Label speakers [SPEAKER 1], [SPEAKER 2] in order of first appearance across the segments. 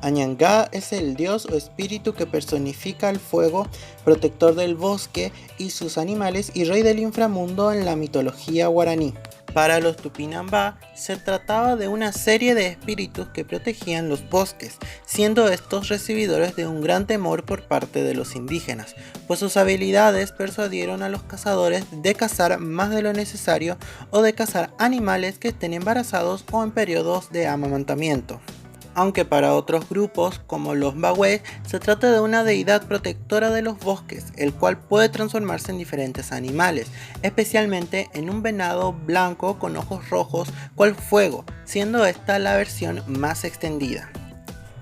[SPEAKER 1] Añangá es el dios o espíritu que personifica el fuego, protector del bosque y sus animales y rey del inframundo en la mitología guaraní. Para los Tupinambá se trataba de una serie de espíritus que protegían los bosques, siendo estos recibidores de un gran temor por parte de los indígenas, pues sus habilidades persuadieron a los cazadores de cazar más de lo necesario o de cazar animales que estén embarazados o en periodos de amamantamiento. Aunque para otros grupos, como los Bagüe, se trata de una deidad protectora de los bosques, el cual puede transformarse en diferentes animales, especialmente en un venado blanco con ojos rojos, cual fuego, siendo esta la versión más extendida.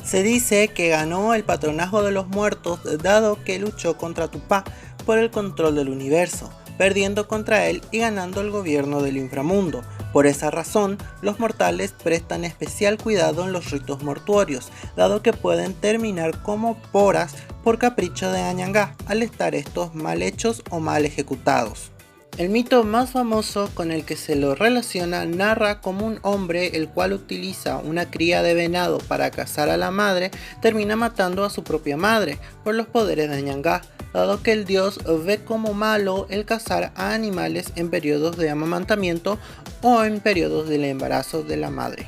[SPEAKER 1] Se dice que ganó el patronazgo de los muertos dado que luchó contra Tupá por el control del universo, perdiendo contra él y ganando el gobierno del inframundo. Por esa razón, los mortales prestan especial cuidado en los ritos mortuorios, dado que pueden terminar como poras por capricho de Añangá, al estar estos mal hechos o mal ejecutados. El mito más famoso con el que se lo relaciona narra cómo un hombre el cual utiliza una cría de venado para cazar a la madre termina matando a su propia madre por los poderes de Añangá, dado que el dios ve como malo el cazar a animales en periodos de amamantamiento o en periodos del embarazo de la madre.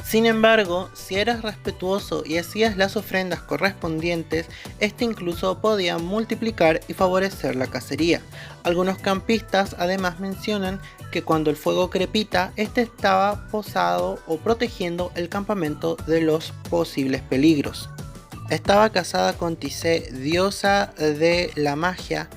[SPEAKER 1] Sin embargo, si eras respetuoso y hacías las ofrendas correspondientes, este incluso podía multiplicar y favorecer la cacería. Algunos campistas además mencionan que cuando el fuego crepita, este estaba posado o protegiendo el campamento de los posibles peligros. Estaba casada con Tisé, diosa de la magia,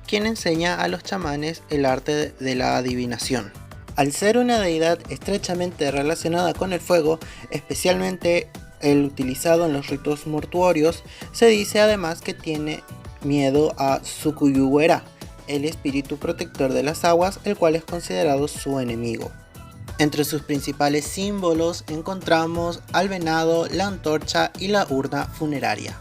[SPEAKER 1] quien enseña a los chamanes el arte de la adivinación. Al ser una deidad estrechamente relacionada con el fuego, especialmente el utilizado en los ritos mortuorios, se dice además que tiene miedo a Sukuyuwera, el espíritu protector de las aguas, el cual es considerado su enemigo. Entre sus principales símbolos encontramos al venado, la antorcha y la urna funeraria.